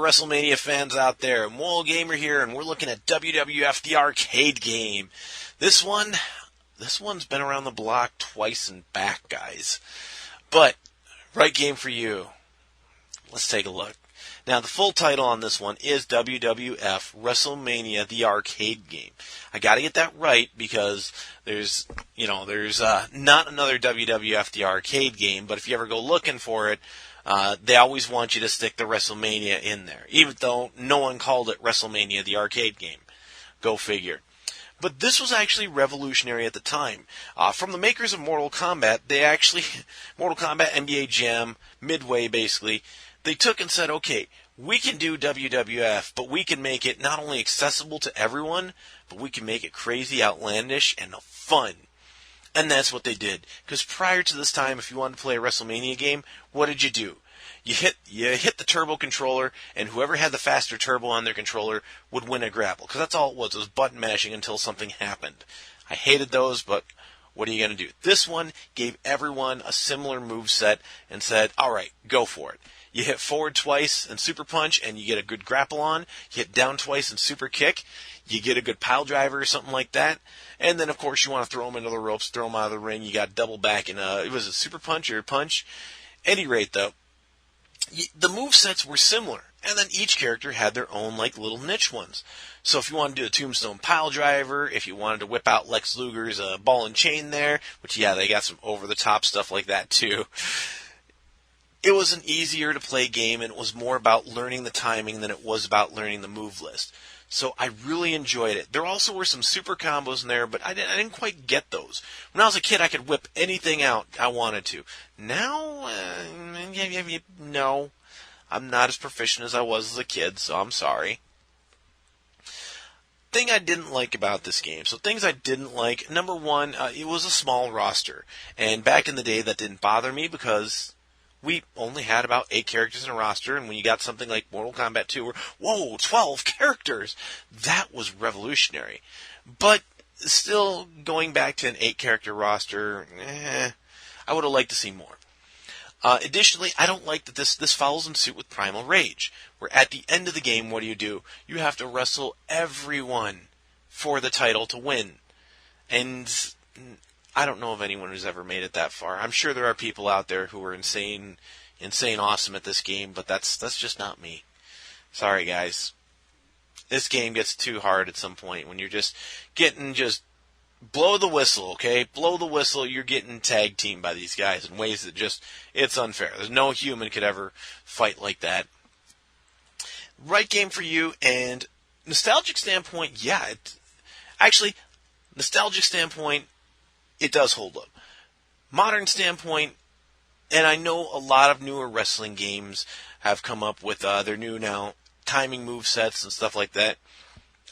WrestleMania fans out there. Moralgamer here, and we're looking at WWF the arcade game. This one's been around the block twice and back, guys. But, right game for you. Let's take a look. Now, the full title on this one is WWF WrestleMania the arcade game. I got to get that right because there's not another WWF the arcade game, but if you ever go looking for it, they always want you to stick the WrestleMania in there, even though no one called it WrestleMania the arcade game. Go figure. But this was actually revolutionary at the time. From the makers of Mortal Kombat, Mortal Kombat, NBA Jam, Midway basically, they took and said, okay, we can do WWF, but we can make it not only accessible to everyone, but we can make it crazy, outlandish, and fun. And that's what they did. Because prior to this time, if you wanted to play a WrestleMania game, what did you do? You hit the turbo controller, and whoever had the faster turbo on their controller would win a grapple. Because that's all it was button mashing until something happened. I hated those, but what are you going to do? This one gave everyone a similar moveset and said, alright, go for it. You hit forward twice and super punch, and you get a good grapple on. You hit down twice and super kick. You get a good pile driver or something like that. And then, of course, you want to throw them into the ropes, throw them out of the ring. You got double back in it was a super punch or a punch. Any rate, though, the movesets were similar. And then each character had their own, little niche ones. So if you wanted to do a tombstone pile driver, if you wanted to whip out Lex Luger's ball and chain there, which, yeah, they got some over-the-top stuff like that, too. It was an easier to play game, and it was more about learning the timing than it was about learning the move list. So I really enjoyed it. There also were some super combos in there, but I didn't quite get those. When I was a kid, I could whip anything out I wanted to. Now, no. I'm not as proficient as I was as a kid, so I'm sorry. Thing I didn't like about this game. So things I didn't like. Number one, it was a small roster. And back in the day, that didn't bother me because we only had about 8 characters in a roster, and when you got something like Mortal Kombat 2, where, whoa, 12 characters, that was revolutionary. But still, going back to an 8-character roster, I would have liked to see more. Additionally, I don't like that this follows in suit with Primal Rage, where at the end of the game, what do? You have to wrestle everyone for the title to win. And I don't know of anyone who's ever made it that far. I'm sure there are people out there who are insane awesome at this game, but that's just not me. Sorry, guys. This game gets too hard at some point when you're just blow the whistle, okay? Blow the whistle, you're getting tag teamed by these guys in ways that it's unfair. There's no human could ever fight like that. Right game for you, and nostalgic standpoint, yeah. Nostalgic standpoint, it does hold up. Modern standpoint, and I know a lot of newer wrestling games have come up with their new now timing movesets and stuff like that.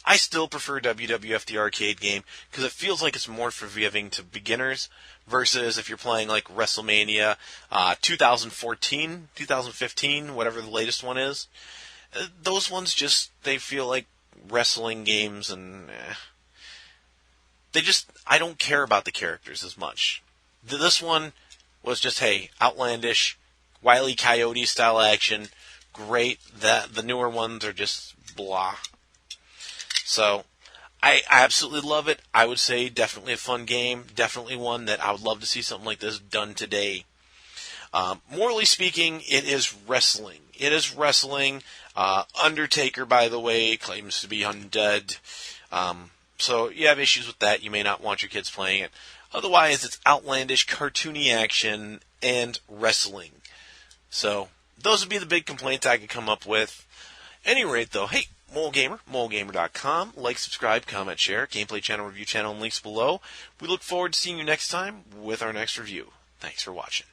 I still prefer WWF the arcade game because it feels like it's more forgiving to beginners versus if you're playing like WrestleMania 2014, 2015, whatever the latest one is. Those ones they feel like wrestling games, and I don't care about the characters as much. This one was just, hey, outlandish, Wile E. Coyote style action, great. The newer ones are just blah. So, I absolutely love it. I would say definitely a fun game, definitely one that I would love to see something like this done today. Morally speaking, it is wrestling. It is wrestling. Undertaker, by the way, claims to be undead. So you have issues with that. You may not want your kids playing it. Otherwise, it's outlandish, cartoony action, and wrestling. So those would be the big complaints I could come up with. Any rate, though, hey, Moralgamer, moralgamer.com. Like, subscribe, comment, share. Gameplay channel, review channel, and links below. We look forward to seeing you next time with our next review. Thanks for watching.